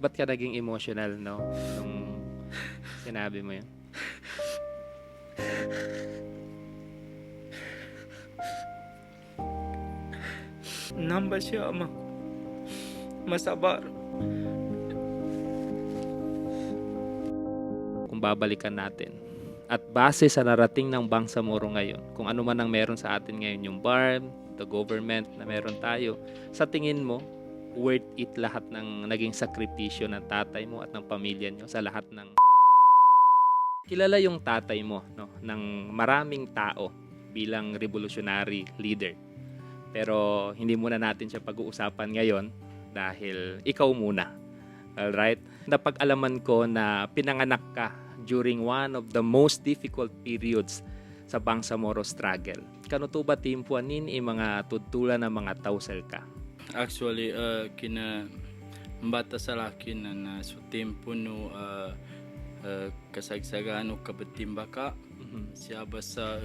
Ba't ka naging emotional, no? Nung sinabi mo yun? Nambal siya ama. Masabar. Kung babalikan natin. At base sa narating ng Bangsamoro ngayon, kung ano man ang meron sa atin ngayon, yung BARM, the government na meron tayo, sa tingin mo, worth it lahat ng naging sakripisyo ng tatay mo at ng pamilya nyo sa lahat ng... Kilala yung tatay mo, no, ng maraming tao bilang revolutionary leader. Pero hindi muna natin siya pag-uusapan ngayon dahil ikaw muna. Alright? Napag-alaman ko na pinanganak ka during one of the most difficult periods sa Bangsamoro struggle. Kanuto ba timpuanin mga tudtulan ng mga tawsel ka? Actually, kina bata sa laki na sa tempo no kasagsagano kabatimba ka siya basta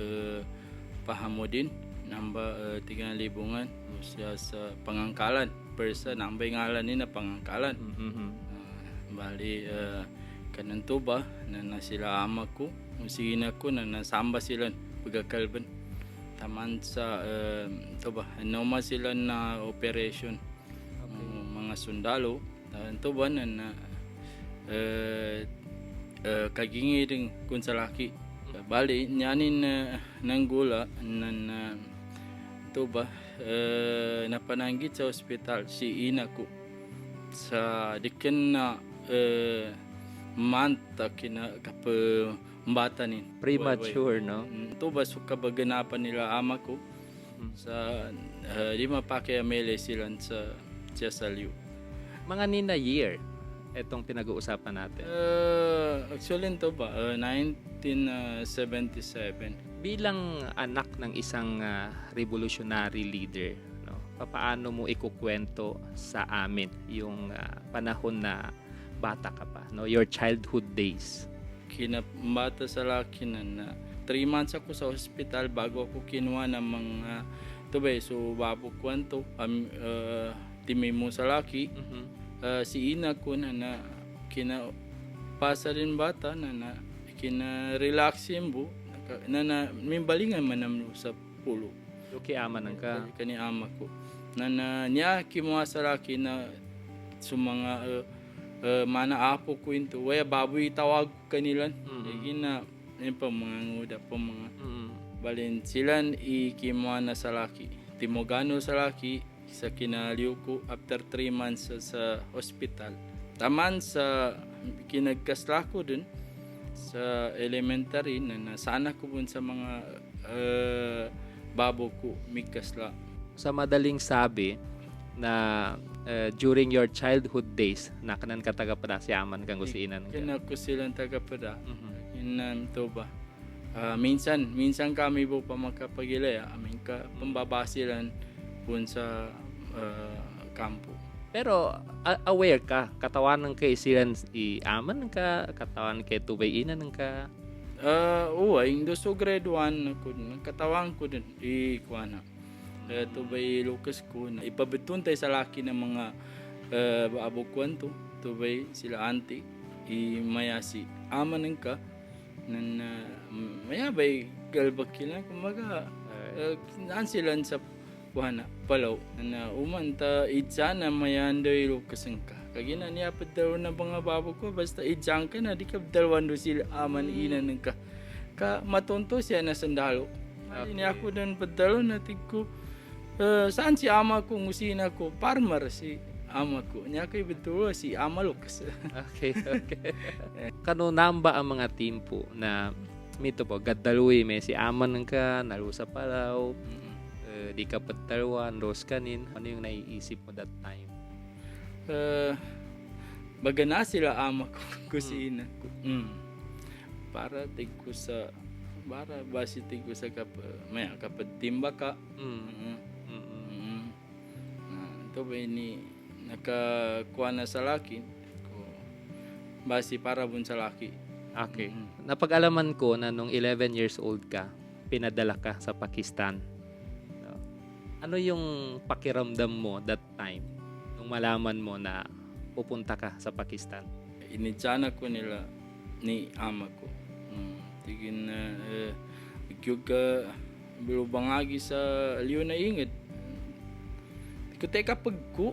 pahamo din namba 3,000 siya sa pangangkalan persa nambay ngalan ni na pangangkalan bali kananto ba na sila ama ko musina ko na nasamba sila pagkakalban taman sa to ba normal sila na operation mga sundalo to ba na kagingiring kun sa laki bali nyanin nanggula na to ba napananggit sa ospital si ina ko sa diken na manta kina bata ni Premature, no? to ba suka baganapan nila ama ko sa di mapake amele sila sa salyu. Mga nina year, etong pinag-uusapan natin. Actually to ba 1977 Bilang anak ng isang revolutionary leader, no, papaano mo ikukwento sa amin yung panahon na bata ka pa, no, your childhood days? kinabata sa laki na 3 months ako sa hospital bago ako kinuha ng mga tubay so babo kwanto timi mo sa laki si ina ko na kina pasa rin bata na kina relaxin bu na mimbalingan manam sa pulo Okay, amanan ka. kani ama ko na niya kimuha sa laki na sa mga mana apo ko into waya baboy tawag ko kanilan na yun pa mga nguda pa mga balin silan ikimuha na sa laki timogano sa laki sa kinaliw ko after 3 months sa hospital taman sa kinagkasla ko dun sa elementary na sana ko bun sa mga babo ko mikasla Sa madaling sabi na during your childhood days, nakanan ka taga pada si aman kang gusinan ka. kina ko silang tagapada inan to ba minsan kami po pa makapagilaya amin ka pambabasilan pun sa kampo Pero aware ka, katawan kay silan aman ka, katawan kay tubay inan ka. uway so grade 1 ako katawang ko din ikuana to bay Lucas ko na ipabitun tayo sa laki ng mga abukwan to bay sila auntie mayasi amanan ka nan maya bay galbakila kumaga naan sila sa kuhana palaw na umanta idsana mayandoy Lucas ka kagina niya padalo na mga babo ko basta idsang ka na di ka dalawando sila aman inan ka matonto siya na sandalo ini ako dan padalo na tigko saan si ama ko ngusina ko farmer si ama ko niya kay betul si ama Lucas Okay. Kano namba ang mga timpo na mito po gaddaluy may si aman ka nalusa palaw di ka patalwan dos kanin ano yung naiisip mo that time? baga na sila ama ko kusina ko para tigko sa para basi tigko sa maya kapag timba ka to ba ni nakakuha na sa laki ko basi para bun sa laki Okay. Napag-alaman ko na nung 11 years old ka, pinadala ka sa Pakistan. Ano yung pakiramdam mo that time nung malaman mo na pupunta ka sa Pakistan? Inidsana ko nila ni ama ko. Tigin na bigyo ka bilubangagi sa liyo na ingid. Ko teka pagko.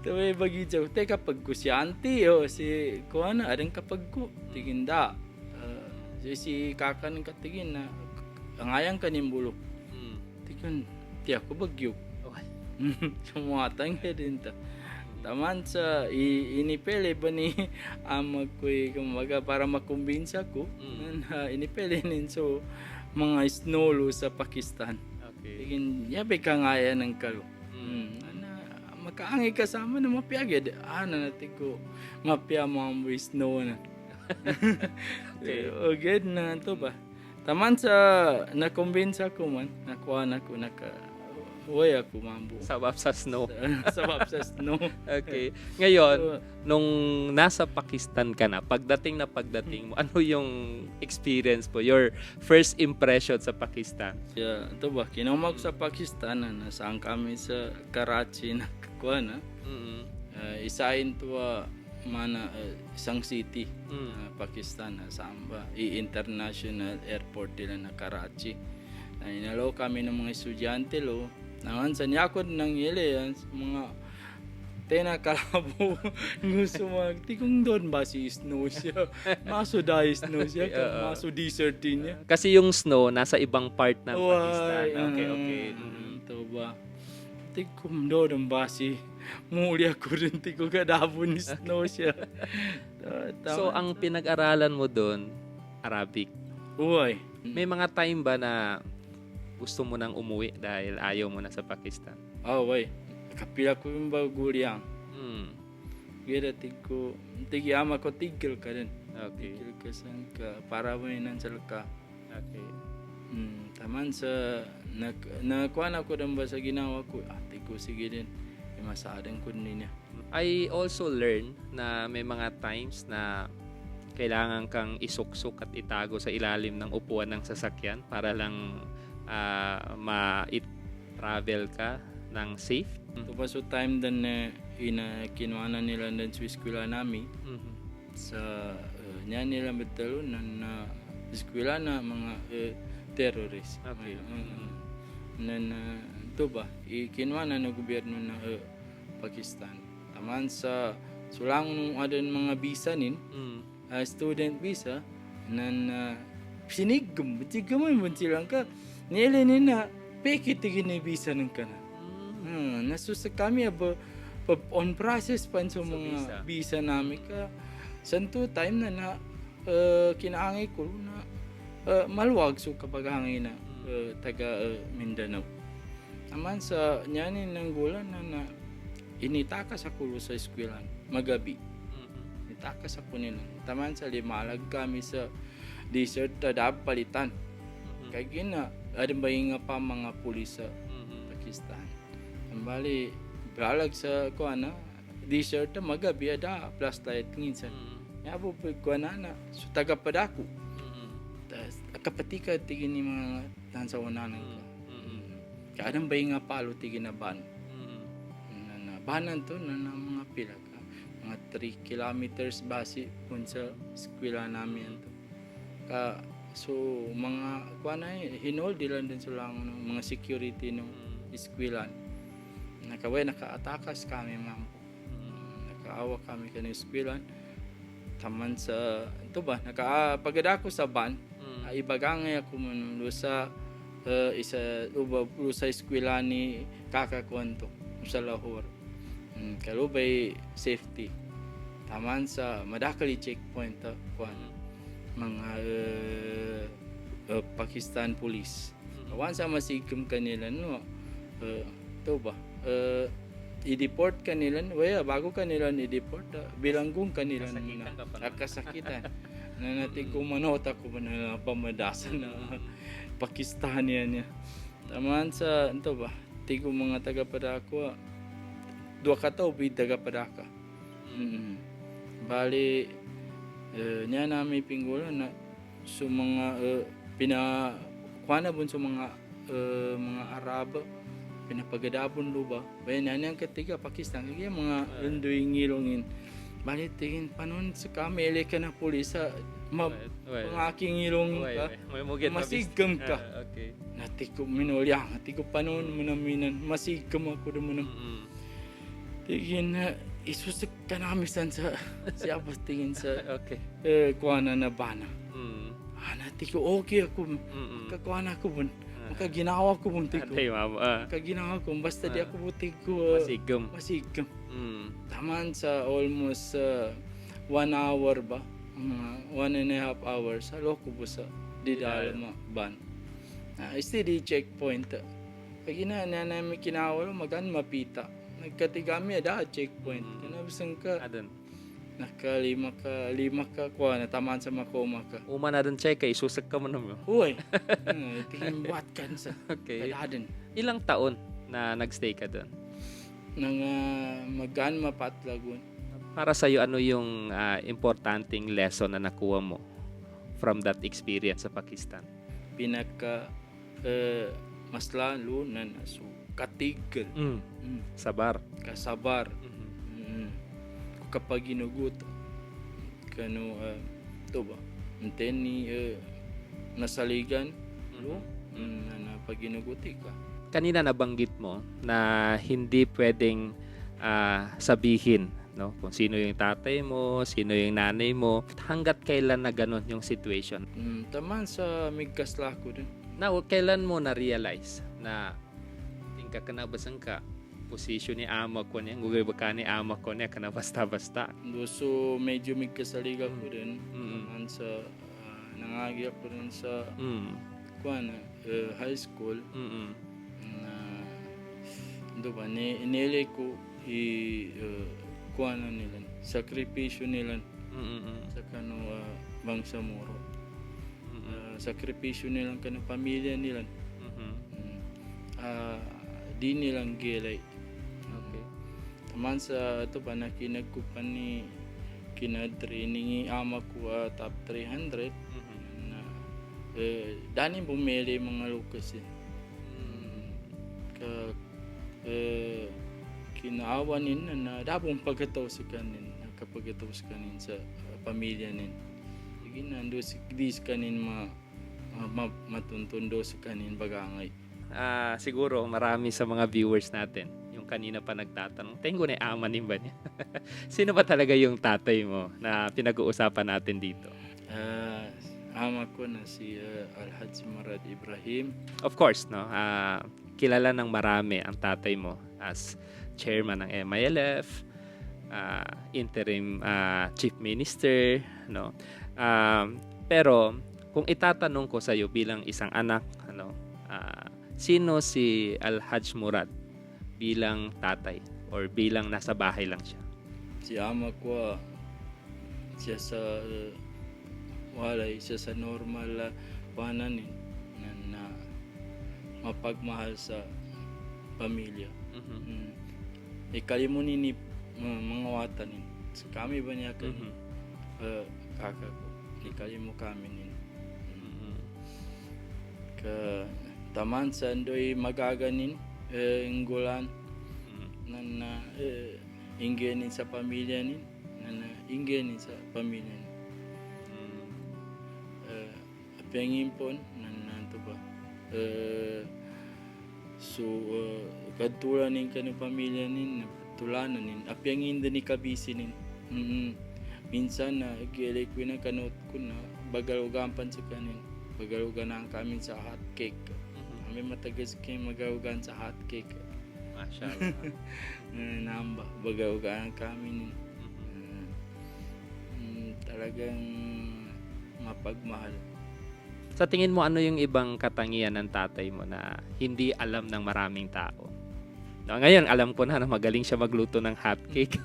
Tawi bagi siya, teka pagko si auntie o si kuana adang kapag ko. Tigin da. Si kakan katigin na angayang kanimbulo. Tigin ti ako bagyo. Sumuatang din ta. Taman sa inipili ba ni ama ko kumaga para makumbinsa ko na inipili nin so mga snowlo sa Pakistan. Okay. Tigin yabe ka ngaya ng kalo. Makaangi kasama na mapiyagid. Na natin ko mapya mga snow na. Okay. Good na to ba? Taman sa nakumbinsa ko man, nakuha na ko uy ako mambo. Sabab sa snow. Sabab sa snow. Okay. Ngayon, nung nasa Pakistan ka na, pagdating mo, ano yung experience mo? Your first impression sa Pakistan? Ito ba, kinamag sa Pakistan, nasaan kami sa Karachi na kakuha na. Isain to mana isang city, Pakistan, saan ba? International Airport nila na Karachi. Inalaw kami ng mga estudyante lo. Naman sa niyakod ng ili, mga kalabo gusto magtikong doon ba si snow siya. Maso dahil snow siya, maso desert din niya. Kasi yung snow nasa ibang part ng Pakistan. Okay. Ito ba? Tikom doon ba si muli ako rin tiko kadabo ni snow siya. So, ang pinag-aralan mo doon, Arabic. Uy. May mga time ba na gusto mo nang umuwi dahil ayaw mo na sa Pakistan? Uy. Kapila ko yung baguliang. Kaya tigi ama ko tigil ka rin. Okay. Tigil ka saan ka, para mo yun sa ka. Okay. Taman sa, nakuha na ko rin ba sa ginawa ko, tigo sige din. Masadang ko niya. I also learn na may mga times na kailangan kang isuksok at itago sa ilalim ng upuan ng sasakyan para lang ma-travel ka ng safe. Ito pa so time din na kinuha na nila ng sa eskwela namin. Sa niya nila betalo na eskwela na mga terrorist. Okay. Ito ba, kinuha na ng gobyerno ng Pakistan. Taman sa sulang nung adan mga visa nin, student visa, sinigam, batigamay mo silang ka, nilanin na, pekitigin na visa ng ka na. Nasusa kami, on process pa sa mga visa namin ka. Santo time na kinaangay ko na maluwag so kapag hangin na taga Mindanao. Naman sa nyanin ng gulan na initakas ako sa eskwelahan magabi. Initakas ako nila. Taman sa limalag kami sa desert na palitan. Kaya gina, adang bayi nga pa mga pulis sa Pakistan. Ang bali, balag sa kuana, desert na magabi ada flashlight minsan. Yabo po kuana na, so taga padako. Tas kapatika tigin ni mga tansa unanan ko. Kaya adang bayi nga palo tigin na ban. Banan to na mga pila ka. Mga 3 kilometers base kung sa eskwela namin to. So mga kuana hinol dilan din sila ng mga security ng eskwela. Nakaatakas kami ma'am. Nakaawa kami kanang eskwela. Taman sa ito ba pagada ko sa ban, ibagangay ako man sa sa eskwela ni kakakuan to sa Lahore. Kalubay safety. Taman sa madakali checkpoint kuan mga Pakistan police. Awan sa masigim kanila no. To ba? I-deport kanila, bago kanila i-deport, bilanggong kanila na kasakitan. Na natin kumanot ako na pamadasan na Pakistanian niya. Taman sa ito ba? Tigo mga taga-Padako. 2 kataw bid taga-Padaka. Bali niya namin pinggulan na sa mga kuana bun sa mga Arabo pinapagadapon luba. Bayan yan ang ketiga, Pakistan. Kaya mga undoy ngilongin. Balit tingin, panon sa kami, ka na pulis sa aking ngilong ka. Masigam ka. Okay. Natiko minulyang, natiko panon manaminan. Masigam ako naman. Tingin na, isusik ka namin sa siya tingin sa Okay. kuwana na bana. Natiko okay ako. Kakuana ko bun. Makaginawa ko bun tiko. Atay, mama. Kaginawa ko. Basta di ako butik ko. Masigam. Masigam. Taman sa almost 1 hour ba? 1.5 hours. Halo ko po sa didalama ban. Steady checkpoint. Pag namin kinawalo, magan mapita. Nagkatigami ada checkpoint. Kanabasang ka. Adon. Nakalima ka kuha na tamaan sa makoma ka. Uma na dun check kay isusag ka mo naman. Uy. Tingin buat kan sa. Okay. Kadaden. Ilang taon na nagstay ka doon? Nang magan mapatlagon. Para sa'yo, ano yung importanteng lesson na nakuha mo from that experience sa Pakistan? Pinaka mas lalo na naso katigil. Sabar. Kasabar. Kapag ginugot kano to ba ni nasaligan na pag ginuguti ka. Kanina nabanggit mo na hindi pwedeng sabihin, no, kung sino yung tatay mo, sino yung nanay mo, hanggat kailan na ganun yung situation. Taman sa migkasla ko din. Now, kailan mo na-realize na tingka ka na basang ka posisyon ni ama ko niya, gugay ba ka ni ama ko niya, ka na basta-basta. So, medyo migkasaliga ko din. Taman sa nangagi ako rin sa high school. Diba, nilay ko kuana nila, sakripisyo nila sa kano Bangsamoro. Sakripisyo nila kano pamilya nila. Di nilang gilay. Okay. Taman sa ito ba na kinagkupan ni kinatraining ama ko top 300 na dani bumili mga lukas kinaawanin na dabong pagkataw sa kanin nakapagkataw sa kanin sa pamilya nin sige nando dis kanin matuntundo sa kanin bagangay. Siguro marami sa mga viewers natin yung kanina pa nagtatanong, tengo na amanin ba niya? Sino ba talaga yung tatay mo na pinag-uusapan natin dito? Ama ko na si Alhaj Murad Ibrahim. Of course, no. Kilala ng marami ang tatay mo as chairman ng MILF, interim chief minister, no. Pero kung itatanong ko sa iyo bilang isang anak, ano, sino si Alhaj Murad bilang tatay or bilang nasa bahay lang siya? Si ama ko siya sa walay siya sa normal pananin na mapagmahal sa pamilya. Ikalimunin ni mga watanin. Sa kami ba niya kaka ko. Ikalimu kami nin. Taman sa andoy magaganin inggulan na inggenin sa pamilya nin na inggenin sa pamilya nin. Pengimpon nanto ba kadtulan nin kanang pamilya nin tulanan nin apyangin din ni kabisinin minsan na gilay ko na kanot ko na bagalugampan sa kanin bagalugan ang kami sa hot cake kami matagas kayo magalugan sa hot cake Mashallah. Namba bagalugan kami nin talagang mapagmahal. Sa tingin mo, ano yung ibang katangian ng tatay mo na hindi alam ng maraming tao? No, ngayon, alam ko na magaling siya magluto ng hotcake.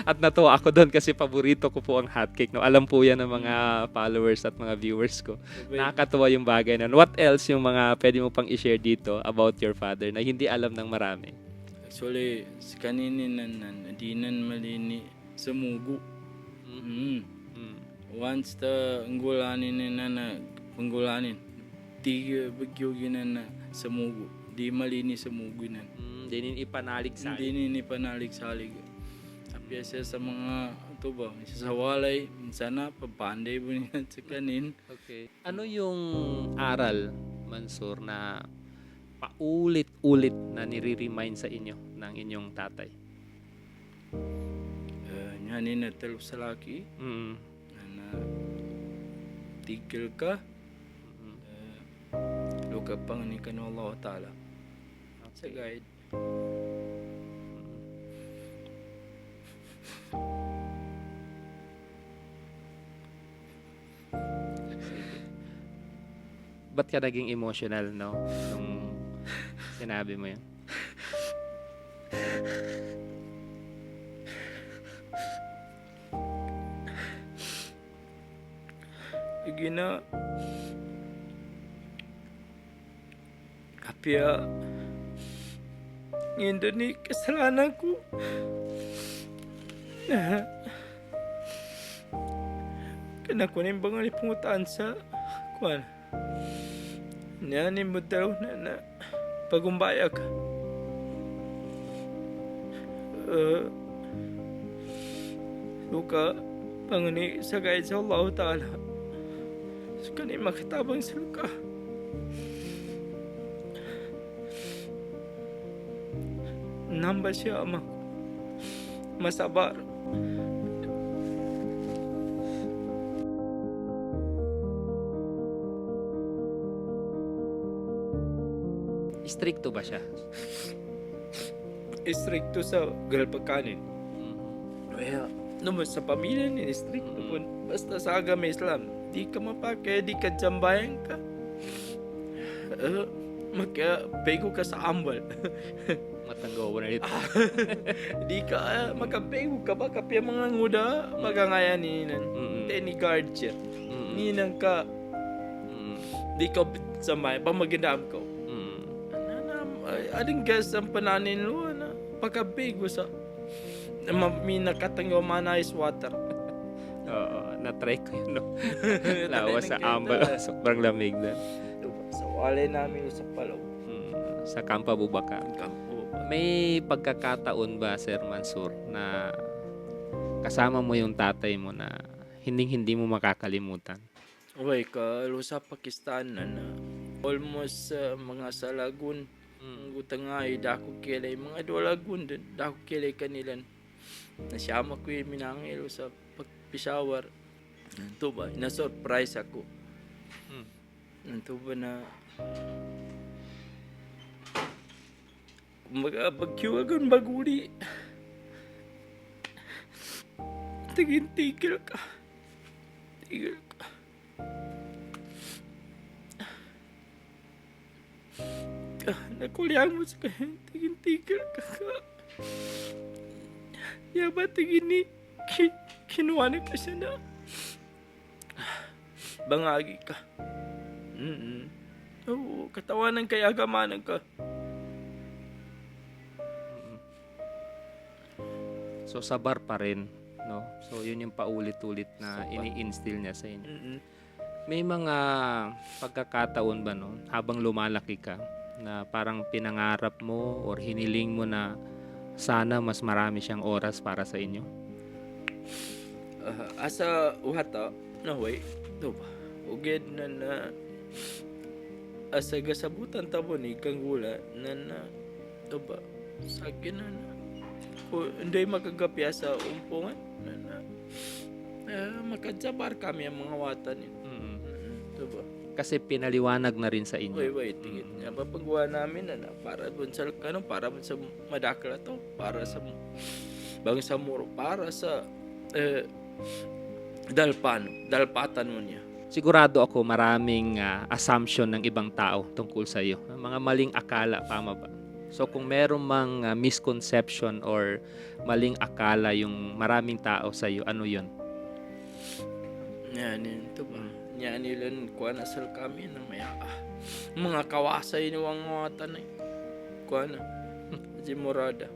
At natuwa ako doon kasi paborito ko po ang hotcake. No, alam po yan ng mga followers at mga viewers ko. Nakakatuwa yung bagay na. What else yung mga pwede mo pang i-share dito about your father na hindi alam ng marami? Actually, kaninin di nan malini sa mugo. Once ngulanin na panggulanin, di bagyo ginan na sa mugo. di malinis sa mugunan. Dinin ipanalig sa Hindi ni panalig-salig. Apya siya sa mga ito ba, sa walay, minsan na papanday mo niya sa kanin. Okay. Ano yung aral, Mansur, na paulit-ulit na nire-remind sa inyo ng inyong tatay? Yan na talo sa laki, na tigil ka, luka pang ni ka ng Allah Ta'ala. Sa guide. Ba't ka naging emotional, no? Nung sinabi mo yun? Gina apya ngayon ni kasalanan ko na kana ko na bangal pungutaan sa kuan niyanin mo daw na pagumbaya ka luka panguni sa gayad sa Allah Ta'ala so kanina makatabang sa luka namba siya ama masabar Stricto ba siya? istrikto sa galpakanin kaya naman sa pamilya ni istrikto po basta sa agama Islam di ka mapake di ka jambayan ka magpego ka sa ambal Matanggaw na dito. di ka makapego ka ba kapya mga nguda magangayan ni guard siya ninang ka di ka samay pamagandam ko ading gas ang pananin lo na pagkabego sa minakatang yung mga nice water. Oo, na-try ko yun, no? Lawa sa ambal, sobrang lamig na. Sa walay namin sa Palaw. Sa Kampa Bubaka. May pagkakataon ba, Sir Mansur, na kasama mo yung tatay mo na hindi mo makakalimutan? Uy, sa Pakistan na almost mga salagun. Ang gutang nga dako kilay mga dolagun din dako kilay kanilan nasyama ko yung minangil sa pagpisawar ito ba na surprise ako ito ba na magkiwagan baguli tigil ka nakuliang mo sa kanya, tigil ka. Yaba tigin ni kinuha na ka siya na. Bangagi ka. Oo, katawanan kay agamanan ka. So sabar pa rin, no? So yun yung paulit-ulit na ini-instill niya sa inyo. May mga pagkakataon ba, no? Habang lumalaki ka, na parang pinangarap mo or hiniling mo na sana mas marami siyang oras para sa inyo? Asa uhata na way do ba uged na asa gasabutan tabo ni kang gula na do ba sa akin na ko hindi makagapya sa umpungan na makadsabar kami ang mga watan ni do ba kasi pinaliwanag na rin sa inyo. Wait, tingin. Papagawa namin na para dun sa para sa madakla to, para sa bangsamoro, para sa dalpatan mo niya. Sigurado ako maraming assumption ng ibang tao tungkol sa iyo. Mga maling akala, tama ba? So kung meron mang misconception or maling akala yung maraming tao sa iyo, ano 'yon? Yan ito ba? Yan nilan kuha na sal kami na may mga kawasay ni wang mga tanay. Kuha na. Si Morada.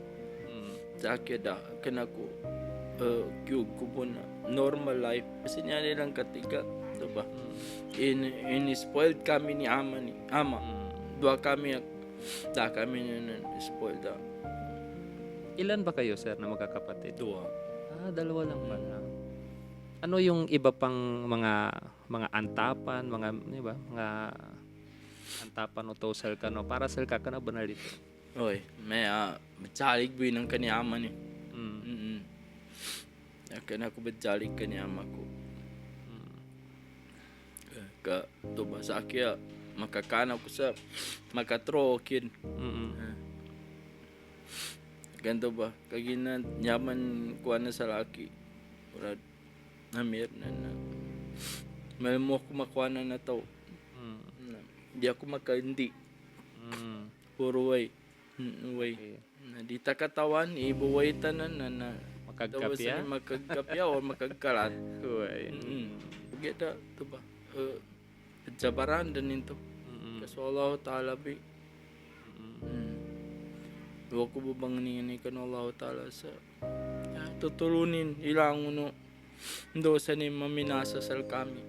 Sa akin da, kanako kyug ko na normal life. Kasi niya nilang katiga. Diba? In spoiled kami ni ama. Dua kami Da kami na spoiled da. Ilan ba kayo, sir, na magkakapatid? Dua. Dalawa lang pala. Ano yung iba pang mga antapan, mga, di ba? Mga antapan o tosal ka, no? Para sel ka na ba na dito? Oy, may matsalig boy ng kaniyaman eh. Mm. Akan ako matsalig kaniyama ko. Mm. Ka to ba sa akya makakana ko sa makatrokin. Mm. Ganto ba kagina nyaman kuha na sa laki. Urad namir na malmo ko makuha na to. Di ako makaindi. Puro way. Way. Okay. Na di ta katawan ibuway tanan na Makagkapya? Makagkapya o makagkalat. Uy. Geda to ba? Jabaran din ito. Kasi Allah Ta'ala bi. Huwag ko ba bang ninganikan Allah Ta'ala sa tutulunin ilang uno ndo sa ni maminasa sal kami.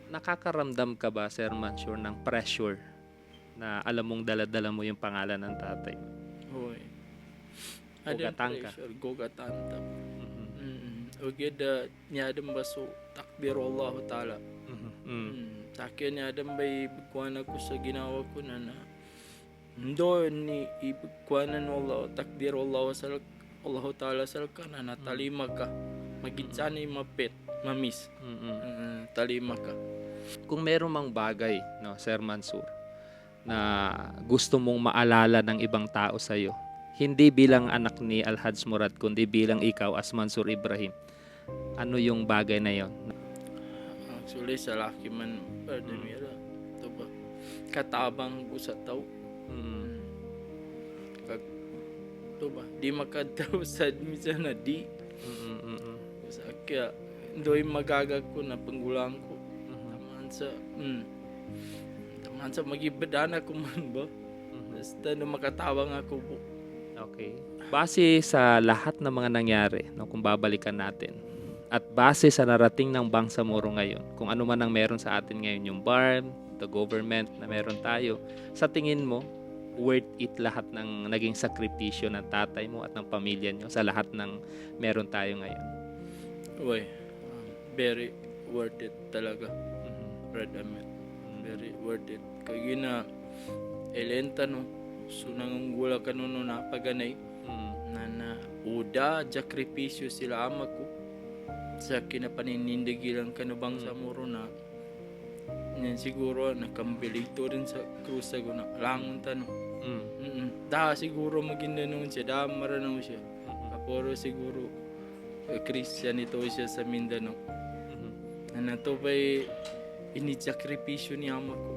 Nakakaramdam ka ba, Sir Mansur, ng pressure na alam mong dala-dala mo yung pangalan ng tatay mo? Hoy. Gugatan ka. Gugatan ta. Ugeda niya adam baso takbir Allah Ta'ala. Sakya niya adam bay bikuan ako sa ginawa ko na ndo ni ibikuanan Allah takbir Allah Ta'ala sal ka na talima ka. Magitsani mapit, mamis. Talima ka. Kung meron mang bagay, no, Sir Mansur, na gusto mong maalala ng ibang tao sa iyo, hindi bilang anak ni Alhaj Murad, kundi bilang ikaw as Mansur Ibrahim, ano yung bagay na yon? Actually, sa laki man, Pardemira, ito ba? Katabang ko sa tao. Ito ba? Di makataw sa minsan na di. Sa kaya, doy magagag ko na panggulang ko. Taman sa magibadana ko man ba? Basta na makatawang ako po. Okay. Base sa lahat ng mga nangyari, no, kung babalikan natin, at base sa narating ng Bangsamoro ngayon, kung ano man ang meron sa atin ngayon, yung BARM, the government na meron tayo, sa tingin mo, worth it lahat ng naging sakripisyo ng tatay mo at ng pamilya nyo sa lahat ng meron tayo ngayon? Uy, very worth it talaga. Brad Ahmed. Very worth it. Kaya na elenta no. So nangunggula ka no napaganay. Na uda jakripisyo sila ama ko. Sa kinapaninindigilan ka no Bangsamoro na. Yan siguro nakambilito rin sa krus ko na langon tanong. Da siguro maginda noon siya. Da maranaw siya. Kaporo siguro Christian ito siya sa Mindanao. Na to ba'y inisakripisyo ni ama ko.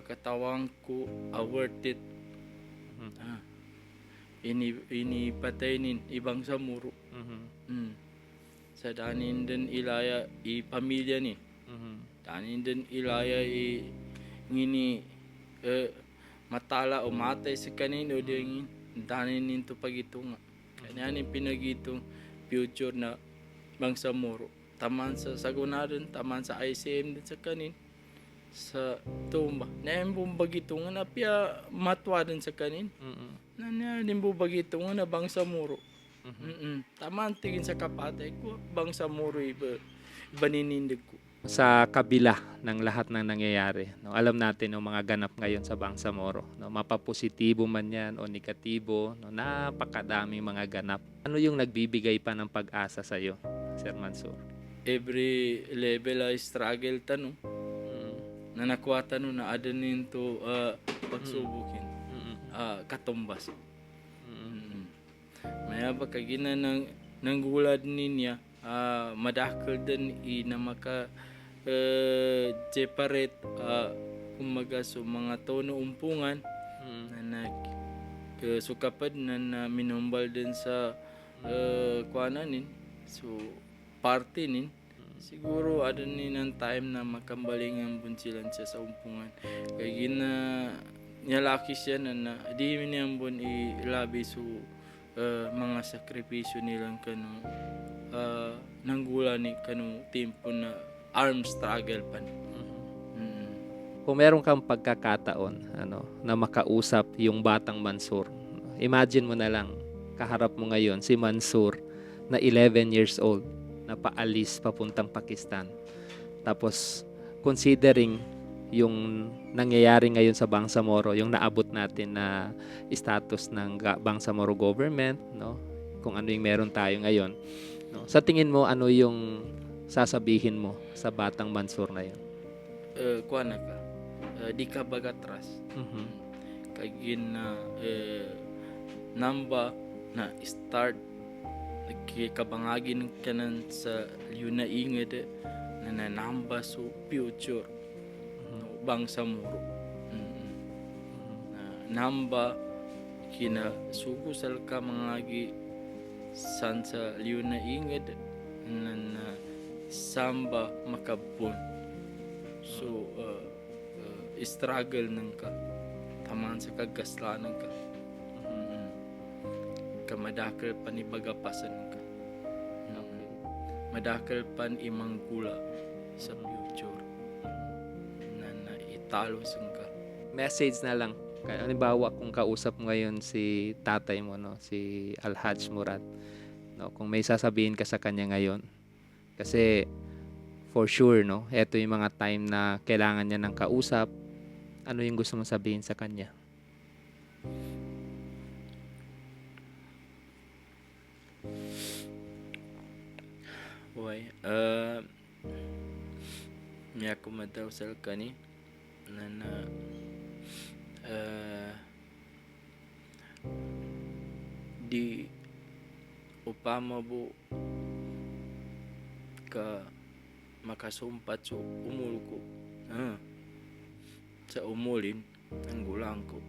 Katawang ko worth it. Inipatay nin ibang samuro. Sa danin din ilaya pamilya ni. Danin din ilaya ngini matala o matay sa kanino din danin ninto pagitunga. Kanya ni pinagitong future na Bangsamoro. Taman sa Sagunaran, taman sa ICM din sa kanin. Sa tumba. Naimong bagito nga na piya matwa din sa kanin. Naimong bagito nga na Bangsamoro. Taman tigin sa kapatay ko, Bangsamoro iba ninindig ko. Sa kabila ng lahat ng nangyayari, no, alam natin yung mga ganap ngayon sa Bangsamoro, no, mapapositibo man yan o negatibo, no, napakadaming mga ganap. Ano yung nagbibigay pa ng pag-asa sa iyo, Sir Mansur? Every level ay struggle tanong. Na nakuha tanong na adanin to pagsubukin. Katumbas. Maya ba kagina ng gulad niya, madakal din na maka separate kumaga so mga tono umpungan na sukapad na minumbal din sa kuananin so party nin siguro ada nin ang time na makambalingan bunsilan siya sa umpungan kaya gina nyalaki siya na di miniyang bun ilabi so mga sakripisyo nilang kanong nanggula ni kanong tempo na armed struggle pan. kung meron kang pagkakataon na makausap yung batang Mansur, imagine mo na lang, kaharap mo ngayon si Mansur na 11 years old na paalis papuntang Pakistan. Tapos considering yung nangyayari ngayon sa Bangsamoro, yung naabot natin na status ng Bangsamoro government, no? Kung ano yung meron tayo ngayon, no? Sa tingin mo, ano yung sasabihin mo sa batang Mansur na yun? Kuan ka, di ka bagatras. Mhm. Kagin na namba na start nagkikabangagin ka nan sa yun na inged na nanamba so future no Bangsamoro. Na namba kina sugusal ka mangagi san sa yun na inged na samba makabon. So struggle nang ka taman sa kagaslanan ka. Kamadakal pan ibagapasan ka. Madakal pan imang gula sa future na italo ka. Message na lang. Halimbawa, kung kausap mo ngayon si tatay mo, no, si Alhaj Murad, no, kung may sasabihin ka sa kanya ngayon, kasi for sure, no, eto yung mga time na kailangan niya ng kausap, ano yung gusto mong sabihin sa kanya? Uy, niya kumadaw sa kani na di upama bu ka makasumpat so umul ko sa umulin ang gulang ko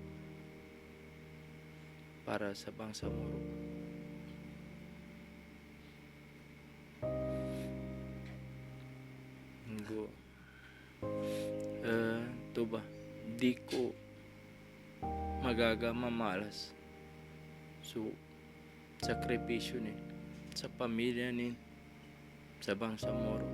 para sa Bangsamoro. To ba di ko magagama malas so sakripisyo ni sa pamilya ni sa Bangsamoro